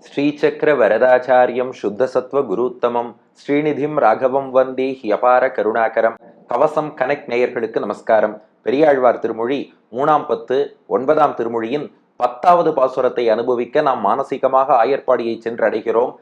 ஸ்ரீசக்கர வரதாச்சாரியம் சுத்தசத்வ குருத்தமம் ஸ்ரீநிதிம் ராகவம் வந்தே ஹியபார கருணாகரம். கவசம் கனெக்ட் நேயர்களுக்கு நமஸ்காரம். பெரியாழ்வார் திருமொழி 3 9 திருமொழியின் 10வது பாசுரத்தை அனுபவிக்க நாம் மானசீகமாக ஆயர்பாடியை சென்று அடைகிறோம்.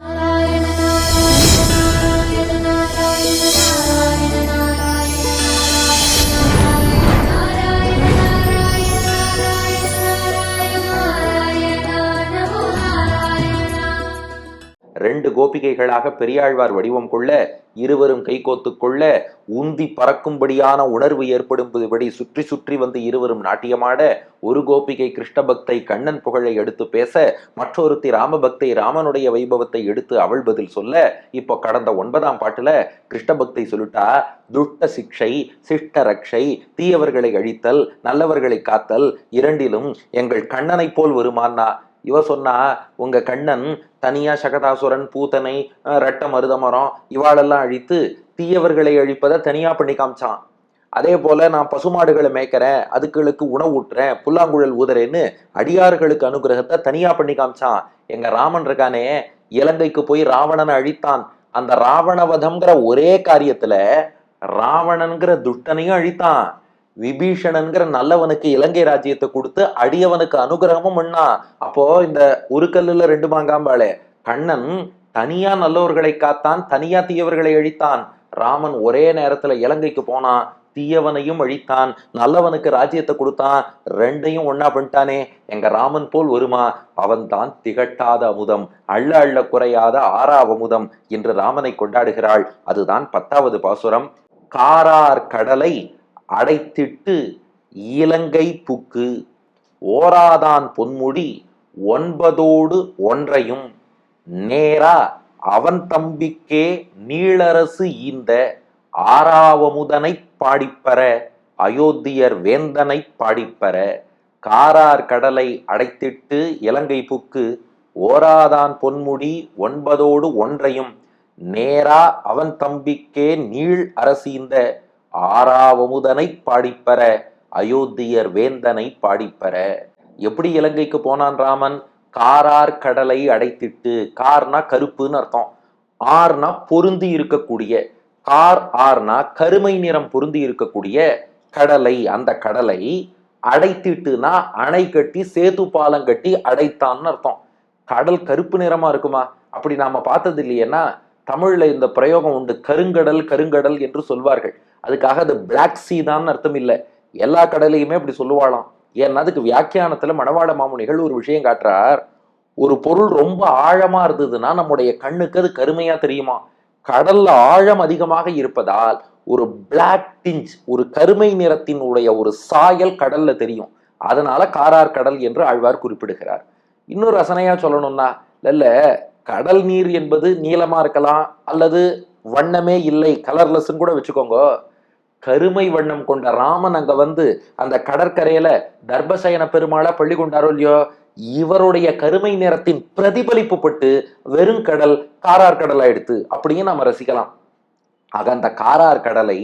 ரெண்டு கோபிகைகளாக பெரியாழ்வார் வடிவம் கொள்ள, இருவரும் கைகோத்து கொள்ள, உந்தி பறக்கும்படியான உணர்வு ஏற்படும்படி சுற்றி சுற்றி வந்து இருவரும் நாட்டியமாட, ஒரு கோபிகை கிருஷ்ண பக்தை கண்ணன் புகழை எடுத்து பேச, மற்றொருத்தி ராமபக்தை ராமனுடைய வைபவத்தை எடுத்து அவள் பதில் சொல்ல. இப்போ கடந்த 9ஆம் பாட்டுல கிருஷ்ண பக்தை சொல்லிட்டா, துஷ்ட சிக்ஷை சிஷ்ட ரக்ஷை, தீயவர்களை அழித்தல் நல்லவர்களை காத்தல் இரண்டிலும் எங்கள் கண்ணனை போல் வருமானா. இவ சொன்னா, உங்க கண்ணன் தனியா சகதாசுரன் பூத்தனை ரெட்ட மருதமரம் இவாளெல்லாம் அழித்து தீயவர்களை அழிப்பதை தனியா பண்ணி காமிச்சான். அதே போல நான் பசுமாடுகளை மேய்க்கிறேன், அதுகளுக்கு உணவு ஊட்டுறேன், புல்லாங்குழல் ஊதுறேன்னு அடியார்களுக்கு அனுகிரகத்தை தனியா பண்ணி காமிச்சான். எங்க ராமன் இருக்கானே, இலங்கைக்கு போய் ராவணனை அழித்தான். அந்த ராவணவதம்ங்கிற ஒரே காரியத்துல ராவணன்கிற துஷ்டனையும் அழித்தான், விபீஷணன்கிற நல்லவனுக்கு இலங்கை ராஜ்யத்தை கொடுத்து அடியவனுக்கு அனுகிரகமும் பண்ணா. அப்போ இந்த ஒரு கல்லுல 2 மாங்காம்பாளே, கண்ணன் தனியா நல்லவர்களை காத்தான், தனியா தீயவர்களை அழித்தான். ராமன் ஒரே நேரத்துல இலங்கைக்கு போனான், தீயவனையும் அழித்தான், நல்லவனுக்கு ராஜ்யத்தை கொடுத்தான், ரெண்டையும் ஒன்னா பண்ணிட்டானே. எங்க ராமன் போல் வருமா? அவன்தான் திகட்டாத அமுதம், அள்ள அள்ள குறையாத ஆறாவமுதம் என்று ராமனை கொண்டாடுகிறாள். அதுதான் 10வது பாசுரம். காரார் கடலை அடைத்திட்டு இலங்கை புக்கு, ஓராதான் பொன்முடி 9 ஒன்றையும், நேரா அவன் தம்பிக்கே நீளரசு ஈந்த ஆறாவமுதனை பாடிப்பற அயோத்தியர் வேந்தனை பாடிப்பற. காரார் கடலை அடைத்திட்டு இலங்கை புக்கு, ஓராதான் பொன்முடி 9 ஒன்றையும், நேரா அவன் தம்பிக்கே நீள் அரசீந்த ஆறாவமுதனை பாடிப்பற அயோத்தியர் வேந்தனை பாடிப்பற. எப்படி இலங்கைக்கு போனான் ராமன்? காரார் கடலை அடைத்திட்டு, கார்னா கருப்புன்னு அர்த்தம், ஆர்னா பொருந்தி இருக்கக்கூடிய, கார் ஆர்னா கருமை நிறம் பொருந்தி இருக்கக்கூடிய கடலை, அந்த கடலை அடைத்திட்டுனா அணை கட்டி சேது பாலம் கட்டி அடைத்தான்னு அர்த்தம். கடல் கருப்பு நிறமா இருக்குமா? அப்படி நாம பார்த்தது இல்லையேன்னா தமிழ்ல இந்த பிரயோகம் உண்டு, கருங்கடல் கருங்கடல் என்று சொல்வார்கள். அதுக்காக அது பிளாக் சீ தான் அர்த்தம் இல்லை, எல்லா கடலையுமே அப்படி சொல்லுவாளாம். ஏன்னா அதுக்கு வியாக்கியானத்துல மணவாள மாமுனிகள் ஒரு விஷயம் காட்டுறார். ஒரு பொருள் ரொம்ப ஆழமா இருந்ததுன்னா நம்முடைய கண்ணுக்கு அது கருமையா தெரியுமா? கடல்ல ஆழம் அதிகமாக இருப்பதால் ஒரு பிளாக் டிஞ்ச், ஒரு கருமை நிறத்தினுடைய ஒரு சாயல் கடல்ல தெரியும். அதனால காரார் கடல் என்று ஆழ்வார் குறிப்பிடுகிறார். இன்னொரு ரசனையா சொல்லணும்னா, இல்ல கடல் நீர் என்பது நீளமா இருக்கலாம், அல்லது வண்ணமே இல்லை, கலர்லெஸ்ன்னு கூட வச்சுக்கோங்க. கருமை வண்ணம் கொண்ட ராமன் அங்க வந்து அந்த கடற்கரையில தர்பசயன பெருமாளா பள்ளி கொண்டாரோ இல்லையோ, இவருடைய கருமை நிறத்தின் பிரதிபலிப்பு பட்டு வெறும் கடல் காரார் கடல் ஆயிடுத்து அப்படின்னு நாம ரசிக்கலாம். ஆக அந்த காரார் கடலை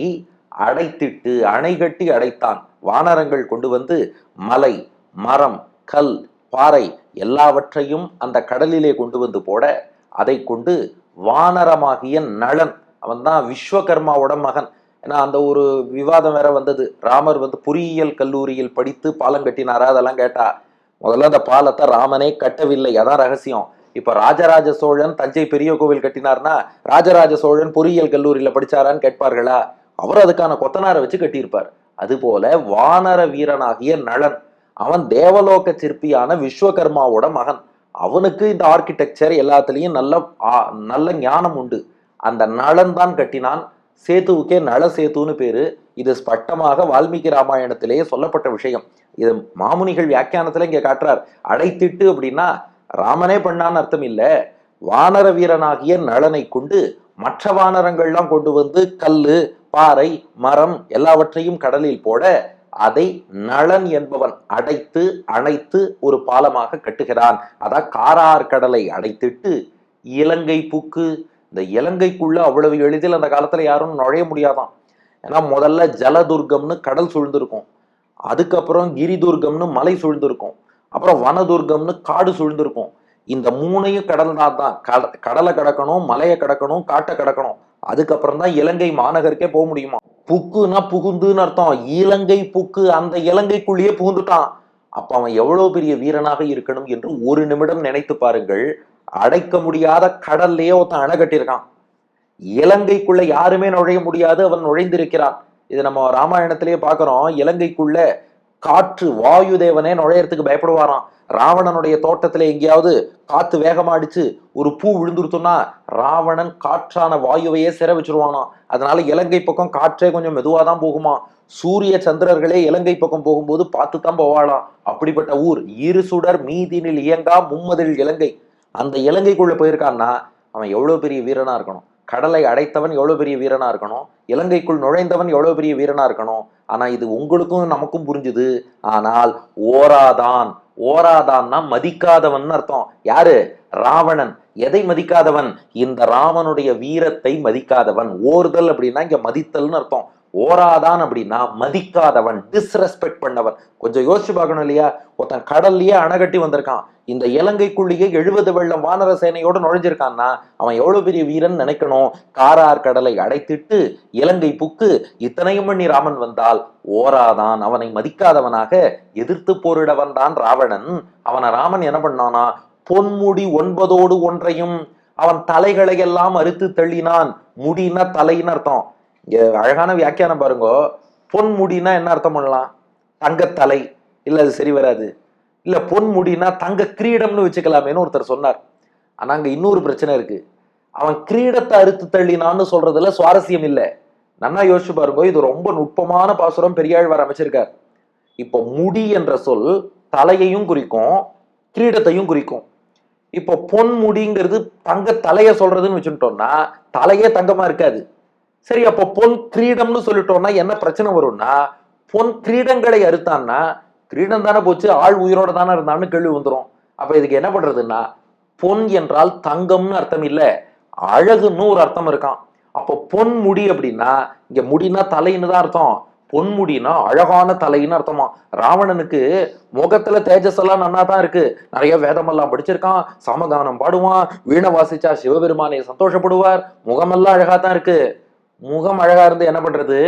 அடைத்திட்டு அணை கட்டி அடைத்தான். வானரங்கள் கொண்டு வந்து மலை மரம் கல் பாறை எல்லாவற்றையும் அந்த கடலிலே கொண்டு வந்து போட, அதை கொண்டு வானரமாகிய நளன், அவன் தான் விஸ்வகர்மாவோட மகன். ஏன்னா அந்த ஒரு விவாதம் வேற வந்தது, ராமர் வந்து பொறியியல் கல்லூரியில் படித்து பாலம் கட்டினாரா, அதெல்லாம் கேட்டா. முதல்ல அந்த பாலத்தை ராமனே கட்டவில்லை, அதான் ரகசியம். இப்ப ராஜராஜ சோழன் தஞ்சை பெரிய கோவில் கட்டினார்னா ராஜராஜ சோழன் பொறியியல் கல்லூரியில படிச்சாரான்னு கேட்பார்களா? அவர் அதுக்கான கொத்தனாரை வச்சு கட்டியிருப்பார். அதுபோல வானர வீரனாகிய நளன், அவன் தேவலோக சிற்பியான விஸ்வகர்மாவோட மகன். அவனுக்கு இந்த ஆர்கிடெக்சர் எல்லாத்துலயும் நல்ல ஞானம் உண்டு. அந்த நளன் தான் கட்டினான். சேத்துவுக்கே நள சேத்துன்னு பேரு. இது ஸ்பஷ்டமாக வால்மீகி ராமாயணத்திலேயே சொல்லப்பட்ட விஷயம். இது மாமுனிகள் வியாக்கியானத்துல இங்க காட்டுறார். அடைத்திட்டு அப்படின்னா ராமனே பண்ணான்னு அர்த்தம் இல்ல, வானர வீரனாகிய நளனை கொண்டு மற்ற வானரங்கள்லாம் கொண்டு வந்து கல்லு பாறை மரம் எல்லாவற்றையும் கடலில் போட, அதை நளன் என்பவன் அடைத்து அணைத்து ஒரு பாலமாக கட்டுகிறான். அதான் காரார் கடலை அடைத்திட்டு இலங்கை புக்கு. இந்த இலங்கைக்குள்ள அவ்வளவு எளிதில் அந்த காலத்துல யாரும் நுழைய முடியாதான். ஏன்னா முதல்ல ஜலதுர்கம்னு கடல் சூழ்ந்திருக்கும், அதுக்கப்புறம் கிரிதுர்கம்னு மலை சூழ்ந்திருக்கும், அப்புறம் வனதுர்கம்னு காடு சூழ்ந்திருக்கும். இந்த மூணையும் கடல் தான். கடலை கடக்கணும், மலையை கடக்கணும், காட்டை கடக்கணும். அதுக்கப்புறம் தான் இலங்கை மாநகருக்கே போக முடியுமா. புக்குன்னா புகுந்துன்னு அர்த்தம். இலங்கை புக்கு, அந்த இலங்கைக்குள்ளேயே புகுந்துட்டான். அப்ப அவன் எவ்வளவு பெரிய வீரனாக இருக்கணும் என்று ஒரு நிமிடம் நினைத்து பாருங்கள். அடைக்க முடியாத கடல்லையே ஒருத்தன் அணை கட்டியிருக்கான். இலங்கைக்குள்ள யாருமே நுழைய முடியாது, அவன் நுழைந்திருக்கிறான். இது நம்ம ராமாயணத்திலேயே பாக்குறோம். இலங்கைக்குள்ள காற்று வாயு தேவனே நுழையறதுக்கு பயப்படுவாராம். ராவணனுடைய தோட்டத்துல எங்கேயாவது காத்து வேகமா அடிச்சு ஒரு பூ விழுந்துருத்தோம்னா ராவணன் காற்றான வாயுவையே சிற வச்சிருவானாம். அதனால இலங்கை பக்கம் காற்றே கொஞ்சம் மெதுவாதான் போகுமா. சூரிய சந்திரர்களே இலங்கை பக்கம் போகும்போது பார்த்துதான் போவாளாம். அப்படிப்பட்ட ஊர். இரு சுடர் மீதினில் இயங்கா மும்மதில் இலங்கை. அந்த இலங்கைக்குள்ள போயிருக்கான்னா அவன் எவ்வளவு பெரிய வீரனா இருக்கணும். கடலை அடைத்தவன் எவ்வளவு பெரிய வீரனா இருக்கணும். இலங்கைக்குள் நுழைந்தவன் எவ்வளவு பெரிய வீரனா இருக்கணும். ஆனா இது உங்களுக்கும் நமக்கும் புரிஞ்சுது. ஆனால் ஓராதான், ஓராதான்னா மதிக்காதவன் அர்த்தம். யாரு? ராவணன். எதை மதிக்காதவன்? இந்த ராமனுடைய வீரத்தை மதிக்காதவன். ஓர்தல் அப்படின்னா இங்க மதித்தல்னு அர்த்தம். ஓராதான் அப்படின்னா மதிக்காதவன், டிஸ்ரெஸ்பெக்ட் பண்ணவன். கொஞ்சம் யோசிச்சு பார்க்கணும் இல்லையா? ஒருத்தன் கடல்லயே அணைகட்டி வந்திருக்கான். இந்த இலங்கைக்குள்ளேயே 70 வெள்ளம் வானர சேனையோட நுழைஞ்சிருக்கான்னா அவன் எவ்வளவு பெரிய வீரன் நினைக்கணும். காரார் கடலை அடைத்திட்டு இலங்கை புக்கு இத்தனையும் பண்ணி ராமன் வந்தால் ஓராதான், அவனை மதிக்காதவனாக எதிர்த்து போரிட வந்தான் ராவணன். அவனை ராமன் என்ன பண்ணானா, பொன்முடி 9 ஒன்றையும் அவன் தலைகளை எல்லாம் அறுத்து தள்ளினான். முடினா தலைன்னு அர்த்தம். இங்க அழகான வியாக்கியானம் பாருங்க. பொன்முடினா என்ன அர்த்தம் பண்ணலாம்? தங்கத்தலை. இல்ல, அது சரி வராது. இல்ல, பொன்முடினா தங்க கிரீடம்னு வச்சுக்கலாமேன்னு ஒருத்தர் சொன்னார். ஆனா அங்க இன்னொரு பிரச்சனை இருக்கு. அவன் கிரீடத்தை அறுத்து தள்ளினான்னு சொல்றதுல சுவாரஸ்யம் இல்லை. நன்னா யோசிச்சு பாருங்க. இது ரொம்ப நுட்பமான பாசுரம் பெரியாழ்வார் அமைச்சிருக்கார். இப்போ முடி என்ற சொல் தலையையும் குறிக்கும், கிரீடத்தையும் குறிக்கும். இப்போ பொன் முடிங்கிறது தங்க தலைய சொல்றதுன்னு வச்சுட்டோம்னா தலையே தங்கமா இருக்காது. சரி, அப்போ பொன் கிரீடம்னு சொல்லிட்டோம்னா என்ன பிரச்சனை வரும்னா, பொன் கிரீடங்களை அறுத்தான்னா கிரீடம் தானே போச்சு, ஆள் உயிரோட தானே இருந்தான்னு கேள்வி வந்துடும். அப்ப இதுக்கு என்ன பண்றதுன்னா, பொன் என்றால் தங்கம்னு அர்த்தம் இல்ல, அழகுன்னு ஒரு அர்த்தம் இருக்கான். அப்போ பொன் முடி அப்படின்னா இங்க முடினா தலைன்னு தான் அர்த்தம். பொன்முடினா அழகான தலைன்னு அர்த்தமா. ராவணனுக்கு முகத்துல தேஜஸ் எல்லாம் நன்னா தான் இருக்கு. நிறைய வேதமெல்லாம் படிச்சிருக்கான், சமகானம் பாடுவான், வீணை வாசிச்சா சிவபெருமானை சந்தோஷப்படுவார். முகமெல்லாம் அழகா தான் இருக்கு. முகம் அழகா இருந்து என்ன பண்றது?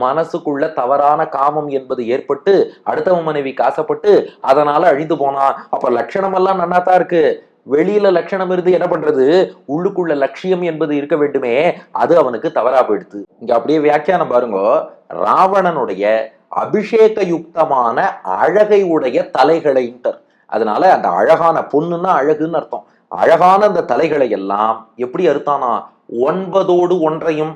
மனசுக்குள்ள தவறான காமம் என்பது ஏற்பட்டு அடுத்தவன் மனைவிக்கு ஆசைப்பட்டு அதனால அழிந்து போனான். அப்ப லட்சணம் எல்லாம் நன்னாதான் இருக்கு. வெளியில லட்சணம் இருந்து என்ன பண்றது? உள்ளுக்குள்ள லட்சியம் என்பது இருக்க வேண்டுமே, அது அவனுக்கு தவறா போயிடுது. இங்க அப்படியே வியாக்கியானம் பாருங்க. ராவணனுடைய அபிஷேக யுக்தமான அழகை உடைய தலைகளைன்ட்டர். அதனால அந்த அழகான, பொண்ணுன்னா அழகுன்னு அர்த்தம், அழகான அந்த தலைகளை எல்லாம் எப்படி அறுத்தானா? 9 ஒன்றையும்.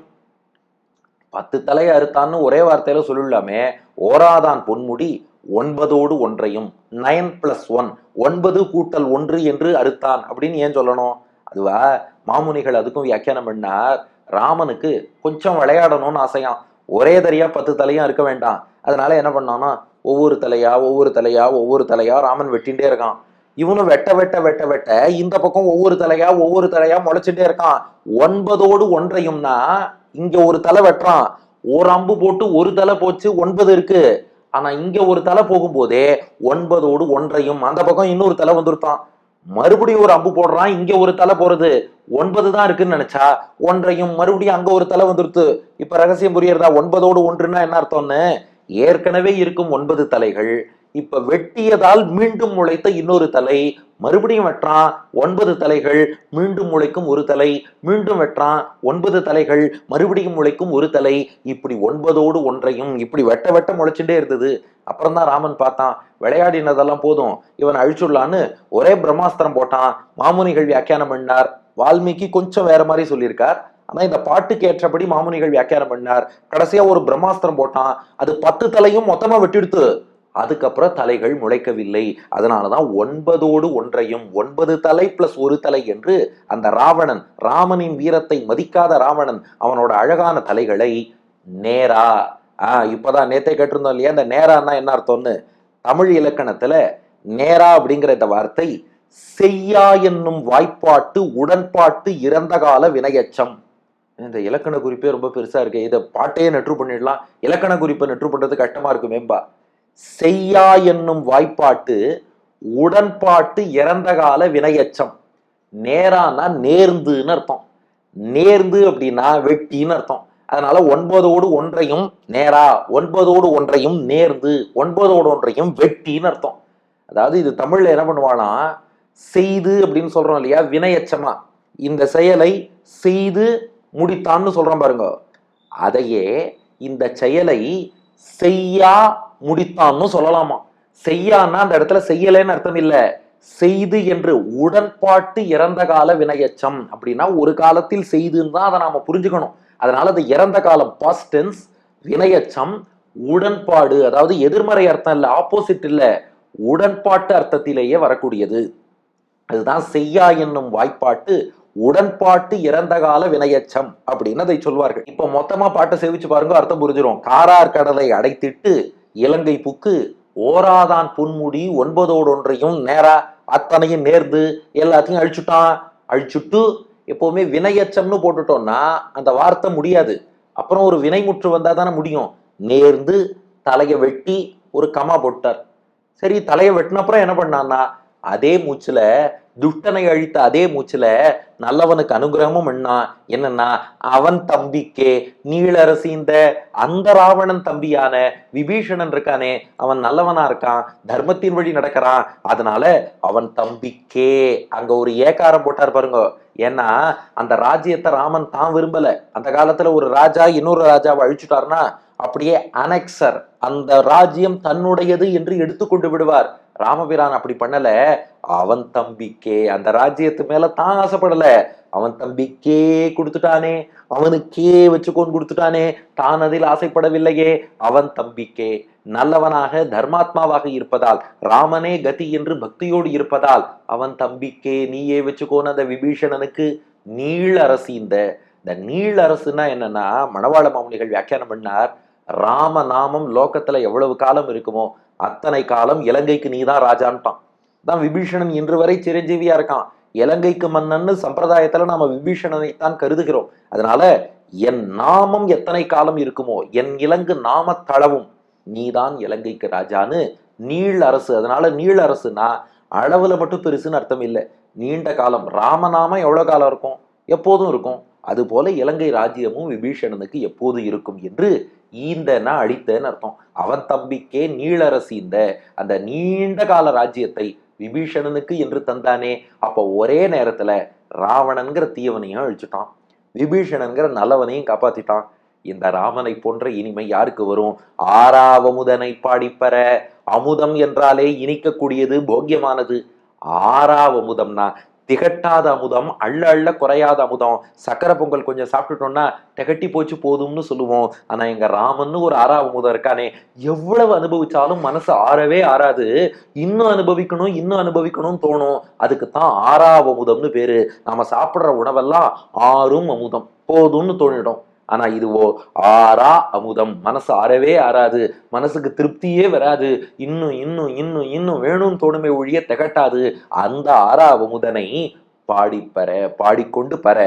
10 தலையை அறுத்தான்னு ஒரே வார்த்தையில சொல்லலாமே. ஓராதான் பொன்முடி 9 ஒன்றையும், 9+1, 9 கூட்டல் 1 என்று அறுத்தான் அப்படின்னு ஏன் சொல்லணும்? அதுவா மாமுனிகள் அதுக்கும் வியாக்கியானம் பண்ணார். ராமனுக்கு கொஞ்சம் விளையாடணும்னு ஆசையாம். ஒரே தரையா 10 தலையா இருக்க வேண்டாம். அதனால என்ன பண்ணானா, ஒவ்வொரு தலையா ஒவ்வொரு தலையா ஒவ்வொரு தலையா ராமன் வெட்டின்ண்டே இருக்கான். இவனும் வெட்ட வெட்ட வெட்ட வெட்ட இந்த பக்கம் ஒவ்வொரு தலையா முளைச்சுட்டே இருக்கான். 9 ஒன்றையும்னா இங்க ஒரு தலை வெட்டுறான், ஒரு அம்பு போட்டு ஒரு தலை போச்சு, 9 இருக்கு. ஆனா இங்க ஒரு தலை போகும்போதே 9 ஒன்றையும், அந்த பக்கம் இன்னொரு தலை வந்துருத்தான். மறுபடியும் ஒரு அம்பு போடுறான், இங்க ஒரு தலை போறது, 9 தான் இருக்குன்னு நினைச்சா ஒன்றையும், மறுபடியும் அங்க ஒரு தலை வந்துருத்து. இப்ப ரகசியம் புரியறதா? 9 ஒன்றுன்னா என்ன அர்த்தம்னு? ஏற்கனவே இருக்கும் 9 தலைகள் இப்ப வெட்டியதால் மீண்டும் முளைத்த இன்னொரு தலை, மறுபடியும் வெட்டுறான், 9 தலைகள், மீண்டும் முளைக்கும் ஒரு தலை, மீண்டும் வெட்டுறான், 9 தலைகள், மறுபடியும் முளைக்கும் ஒரு தலை. இப்படி 9 ஒன்றையும் இப்படி வெட்ட வெட்ட முளைச்சுட்டே இருந்தது. அப்புறம் தான் ராமன் பார்த்தான், விளையாடினதெல்லாம் போதும், இவன் அழிச்சுடலான்னு ஒரே பிரம்மாஸ்திரம் போட்டான். மாமுனிகள் வியாக்கியானம் பண்ணார். வால்மீகி கொஞ்சம் வேற மாதிரி சொல்லியிருக்கார். ஆனா இந்த பாட்டுக்கு ஏற்றபடி மாமுனிகள் வியாக்கியானம் பண்ணார். கடைசியா ஒரு பிரம்மாஸ்திரம் போட்டான், அது 10 தலையும் மொத்தமா வெட்டிடுத்து. அதுக்கப்புறம் தலைகள் முளைக்கவில்லை. அதனாலதான் 9 ஒன்றையும், 9 தலை பிளஸ் ஒரு தலை என்று அந்த ராவணன், ராமனின் வீரத்தை மதிக்காத ராவணன், அவனோட அழகான தலைகளை நேரா, இப்பதான் நேத்தே கேட்டிருந்தோம் இல்லையா, இந்த நேரான்னா என்ன அர்த்தம்னு. தமிழ் இலக்கணத்துல நேரா அப்படிங்கிற இந்த வார்த்தை செய்யா என்னும் வாய்ப்பாட்டு உடன்பாட்டு இறந்த கால வினையச்சம். இந்த இலக்கண குறிப்பே ரொம்ப பெருசா இருக்கு. இதை பாட்டையே நெற்று பண்ணிடலாம், இலக்கண குறிப்பை நெற்று பண்றது கஷ்டமா இருக்கு மேம்பா. செய்யா என்னும் வாய்ப்பாட்டு உடன்பாட்டு இறந்த கால வினையச்சம். நேரானா நேர்ந்துன்னு அர்த்தம். நேர்ந்து அப்படின்னா வெட்டின்னு அர்த்தம். அதனால 9ஓடு ஒன்றையும் நேரா, 9ஓடு ஒன்றையும் நேர்ந்து, 9ஓடு ஒன்றையும் வெட்டின்னு அர்த்தம். அதாவது இது தமிழ்ல என்ன பண்ணுவானா, செய்து அப்படின்னு சொல்றோம் இல்லையா, வினையச்சமா இந்த செயலை செய்து முடித்தான்னு சொல்றோம் பாருங்க, அதையே இந்த செயலை செய்யா முடித்தான்னு சொல்லலாமா. செய்யான்னா அந்த இடத்துல செய்யலைன்னு அர்த்தம் இல்ல, செய்து என்று உடன்பாட்டு இறந்த கால வினையச்சம் அப்படின்னா ஒரு காலத்தில் செய்துன்னு தான் அதை நாம புரிஞ்சுக்கணும். அதனால அது இறந்த காலம் பாஸ்ட் டென்ஸ், வினையச்சம், உடன்பாடு, அதாவது எதிர்மறை அர்த்தம் இல்ல, ஆப்போசிட் இல்ல, உடன்பாட்டு அர்த்தத்திலேயே வரக்கூடியது. அதுதான் செய்யா என்னும் வாய்ப்பாட்டு உடன்பாட்டு இறந்த கால வினையச்சம் அப்படின்னு அதை சொல்வார்கள். இப்ப மொத்தமா பாட்டை சேவிச்சு பாருங்க, அர்த்தம் புரிஞ்சிடும். காரார் கடலை அடைத்திட்டு இலங்கை புக்கு ஓராதான் பொன்முடி 9ஓடு ஒன்றையும் நேரா, அத்தனையும் நேர்ந்து எல்லாத்தையும் அழிச்சுட்டான். அழிச்சுட்டு எப்பவுமே வினையச்சம்னு போட்டுட்டோம்னா அந்த வார்த்தை முடியாது. அப்புறம் ஒரு வினைமுற்று வந்தா தானே முடியும். நேர்ந்து தலையை வெட்டி ஒரு கமா போட்டார். சரி, தலையை வெட்டின அப்புறம் என்ன பண்ணான்னா, அதே மூச்சுல துஷ்டனை அழித்த அதே மூச்சுல நல்லவனுக்கு அனுகிரகமும் என்னன்னா, அவன் தம்பிக்கே நீளரசிந்த அந்த ராவணன் தம்பியான விபீஷணன் இருக்கானே, அவன் நல்லவனா இருக்கான், தர்மத்தின் வழி நடக்கிறான், அதனால அவன் தம்பிக்கே அங்க ஒரு ஏகாரம் போட்டார் பாருங்க. ஏன்னா அந்த ராஜ்யத்தை ராமன் தான் விரும்பல. அந்த காலத்துல ஒரு ராஜா இன்னொரு ராஜாவை அழிச்சுட்டார்னா அப்படியே அனெக்சர், அந்த ராஜ்யம் தன்னுடையது என்று எடுத்துக்கொண்டு விடுவார். ராமபிரான் அப்படி பண்ணல. அவன் தம்பிக்கே, அந்த ராஜ்யத்து மேல தான் ஆசைப்படல, அவன் தம்பிக்கே கொடுத்துட்டானே, அவனுக்கே வச்சுக்கோன்னு கொடுத்துட்டானே, தான் அதில் ஆசைப்படவில்லையே. அவன் தம்பிக்கே நல்லவனாக தர்மாத்மாவாக இருப்பதால், ராமனே கதி என்று பக்தியோடு இருப்பதால், அவன் தம்பிக்கே நீயே வச்சுக்கோன்னு அந்த விபீஷணனுக்கு நீள் அரசு. இந்த நீள் அரசுன்னா என்னன்னா, மணவாள மாமுனிகள் வியாக்கியானம் பண்ணார், ராம நாமம் லோகத்துல எவ்வளவு காலம் இருக்குமோ அத்தனை காலம் இலங்கைக்கு நீதான் ராஜான்ட்டான். தான் விபீஷணன் இன்று வரை சிரஞ்சீவியா இருக்கான். இலங்கைக்கு மன்னன்னு சம்பிரதாயத்துல நாம விபீஷணனைத்தான் கருதுகிறோம். அதனால என் நாமம் எத்தனை காலம் இருக்குமோ, என் இலங்கு நாம தளவும், நீதான் இலங்கைக்கு ராஜான்னு நீள் அரசு. அதனால நீள் அரசுனா அளவுல மட்டும் பெருசுன்னு அர்த்தம் இல்லை, நீண்ட காலம். ராமநாமம் எவ்வளவு காலம் இருக்கும், எப்போதும் இருக்கும். அது போல இலங்கை ராஜ்யமும் விபீஷணனுக்கு எப்போது இருக்கும் என்று ஈந்தனா அழித்தன்னு அர்த்தம். அவன் தம்பிக்கே நீளரசிந்த அந்த நீண்ட கால ராஜ்யத்தை விபீஷணனுக்கு என்று தந்தானே. அப்போ ஒரே நேரத்துல ராவணன்கிற தீவனையும் அழிச்சுட்டான், விபீஷணன்கிற நல்லவனையும் காப்பாத்திட்டான். இந்த ராமனை போன்ற இனிமை யாருக்கு வரும்? ஆறாவமுதனை பாடிப்பற. அமுதம் என்றாலே இனிக்கக்கூடியது, போக்கியமானது. ஆறாவமுதம்னா திகட்டாத அமுதம், அள்ள அள்ள குறையாத அமுதம். சக்கரை பொங்கல் கொஞ்சம் சாப்பிட்டுட்டோம்னா திகட்டி போச்சு போதும்னு சொல்லுவோம். ஆனா எங்க ராமன்னு ஒரு ஆறாவ அமுதம் இருக்கானே, எவ்வளவு அனுபவிச்சாலும் மனசு ஆறவே ஆறாது, இன்னும் அனுபவிக்கணும் இன்னும் அனுபவிக்கணும்னு தோணும். அதுக்குத்தான் ஆறாவ அமுதம்னு பேரு. நாம சாப்பிடுற உணவெல்லாம் ஆறும் அமுதம் போதும்னு தோணிடும். ஆனா இதுவோ ஆறா அமுதம், மனசு ஆறவே ஆறாது, மனசுக்கு திருப்தியே வராது, இன்னும் இன்னும் இன்னும் இன்னும் வேணும்னு தோணுமே ஒழிய திகட்டாது. அந்த ஆறா அமுதனை பாடிப்பெற, பாடிக்கொண்டு பெற,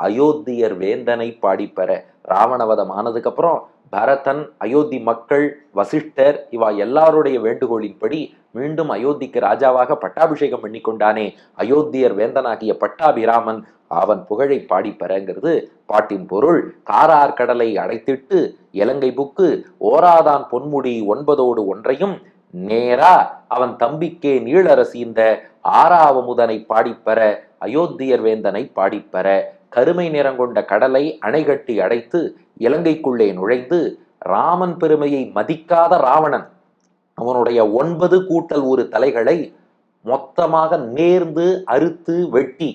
அயோத்தியர் வேந்தனை பாடிப்பெற. ராவணவதம் ஆனதுக்கு அப்புறம் பரதன், அயோத்தி மக்கள், வசிஷ்டர் இவா எல்லாருடைய வேண்டுகோளின்படி மீண்டும் அயோத்திக்கு ராஜாவாக பட்டாபிஷேகம் பண்ணி கொண்டானே அயோத்தியர் வேந்தனாகிய பட்டாபிராமன், அவன் புகழை பாடிப்பெறங்கிறது பாட்டின் பொருள். காரார் கடலை அடைத்திட்டு இலங்கை புக்கு ஓராதான் பொன்முடி 9ஓடு ஒன்றையும் நேரா, அவன் தம்பிக்கே நீளரசி இந்த ஆறாவமுதனை பாடிப்பெற, அயோத்தியர் வேந்தனை பாடிப்பெற. கருமை நிறங்கொண்ட கடலை அணைகட்டி அடைத்து இலங்கைக்குள்ளே நுழைந்து ராமன் பெருமையை மதிக்காத ராவணன் அவனுடைய 9 கூட்டல் 1 தலைகளை மொத்தமாக நேர்ந்து அறுத்து வெட்டி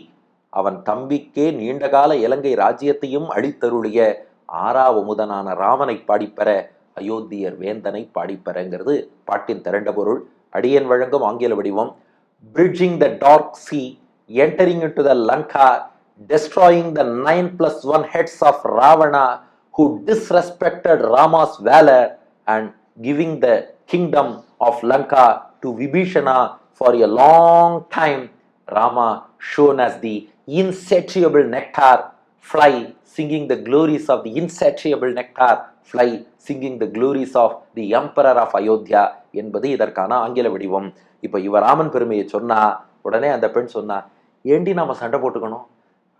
அவன் தம்பிக்கே நீண்டகால இலங்கை ராஜ்யத்தையும் அழித்தருளிய ஆறாவமுதனான ராமனை பாடிப்பெற, அயோத்தியர் வேந்தனை பாடிப்பெறங்கிறது பாட்டின் திரண்ட பொருள். அடியன் வழங்கும் ஆங்கில வடிவம். Bridging the dark sea, entering into the Lanka, destroying the 9+1 heads of Ravana who disrespected Rama's valor, and giving the kingdom of Lanka to Vibhishana for a long time. Rama shown as the insatiable nectar, fly singing the glories of the insatiable nectar, fly singing the glories of the emperor of Ayodhya என்பது இதற்கான ஆங்கில வடிவம். இப்ப இவ ராமன் பெருமையை சொன்னா உடனே அந்த பெண் சொன்னா, ஏண்டி நாம சண்டை போட்டுக்கணும்,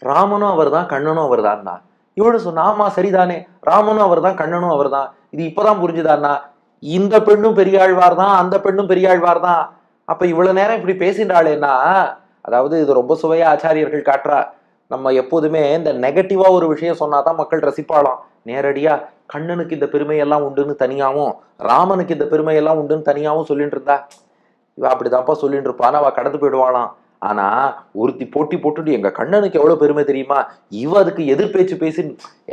ராமனும் அவர் தான் கண்ணனும் அவர் தான். இவனு சொன்னா, ஆமா சரிதானே, ராமனும் அவர் தான் கண்ணனும் அவர் தான், இது இப்பதான் புரிஞ்சுதான்னா, இந்த பெண்ணும் பெரியாழ்வார் தான், அந்த பெண்ணும் பெரியாழ்வார் தான். அப்ப இவ்வளவு நேரம் இப்படி பேசின்றாளேன்னா, அதாவது இது ரொம்ப சுவையா ஆச்சாரியர்கள் காட்டுறா. நம்ம எப்போதுமே இந்த நெகட்டிவா ஒரு விஷயம் சொன்னாதான் மக்கள் ரசிப்பாளாம். நேரடியா கண்ணனுக்கு இந்த பெருமையெல்லாம் உண்டுன்னு தனியாவும், ராமனுக்கு இந்த பெருமையெல்லாம் உண்டுன்னு தனியாவும் சொல்லிட்டு இருந்தா இவ அப்படிதான்ப்பா சொல்லிட்டு இருப்பான், அவ கடந்து போயிடுவாளாம். ஆனா ஒருத்தி போட்டி போட்டுட்டு எங்க கண்ணனுக்கு எவ்வளவு பெருமை தெரியுமா, இவ அதுக்கு எதிர்பேச்சு பேசி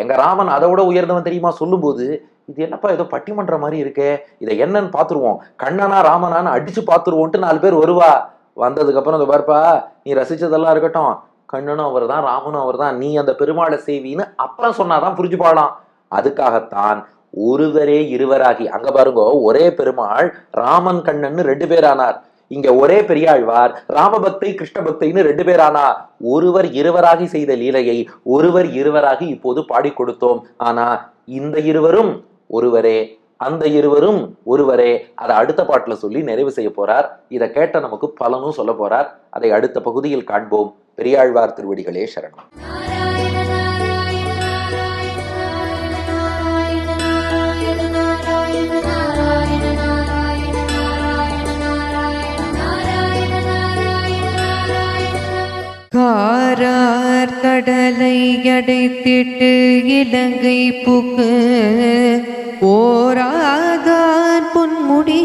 எங்க ராமன் அதை விட உயர்ந்தவன் தெரியுமா சொல்லும் போது, இது என்னப்பா ஏதோ பட்டிமன்ற மாதிரி இருக்கே, இதை என்னன்னு பாத்துருவோம், கண்ணனா ராமனான்னு அடிச்சு பாத்துருவோன்ட்டு 4 பேர் வருவா. வந்ததுக்கு அப்புறம் இந்த பார்ப்பா, நீ ரசிச்சதெல்லாம் இருக்கட்டும், கண்ணனும் அவர் தான் ராமனும் அவர் தான், நீ அந்த பெருமாளை சேவின்னு அப்புறம் சொன்னாதான் புரிஞ்சுப்பாளாம். அதுக்காகத்தான் ஒருவரே இருவராகி, அங்க பாருங்க, ஒரே பெருமாள் ராமன் கண்ணன்னு 2 பேர் ஆனார். இங்க ஒரே பெரியாழ்வார் ராமபக்தை கிருஷ்ண பக்தைன்னு 2 பேர் ஆனா, ஒருவர் இருவராகி செய்த லீலையை ஒருவர் இருவராகி இப்போது பாடி கொடுத்தோம். ஆனா இந்த இருவரும் ஒருவரே, அந்த இருவரும் ஒருவரே, அதை அடுத்த பாட்டுல சொல்லி நிறைவு செய்ய போறார். இதை கேட்ட நமக்கு பலனும் சொல்ல போறார். அதை அடுத்த பகுதியில் காண்போம். பெரியாழ்வார் திருவடிகளே சரணம். காரார் கடலை அடைத்திட்டு இலங்கை புக்கு ஓராகான் பொன்முடி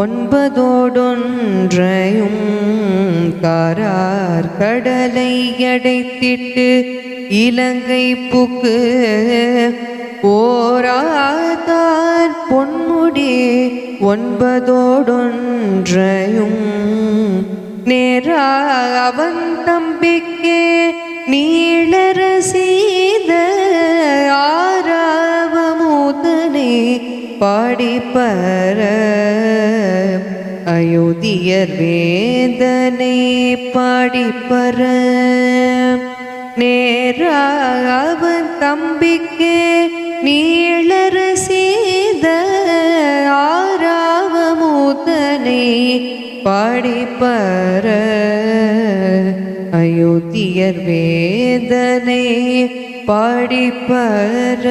9 காரார் கடலை அடைத்திட்டு இலங்கை புக்கு ஓராகான் பொன்முடி 9 நேரா அவன் தம்பிக்கே நீளர செய்த ஆராவமுதனை பாடிப்பர அயோத்தியர் வேதனை பாடிப்பர நேரா அவன் தம்பிக்கே நீளர செய்த ஆராவமுதனை பாடிப்பர அயோத்தியர் வேதனை பாடிப்பர.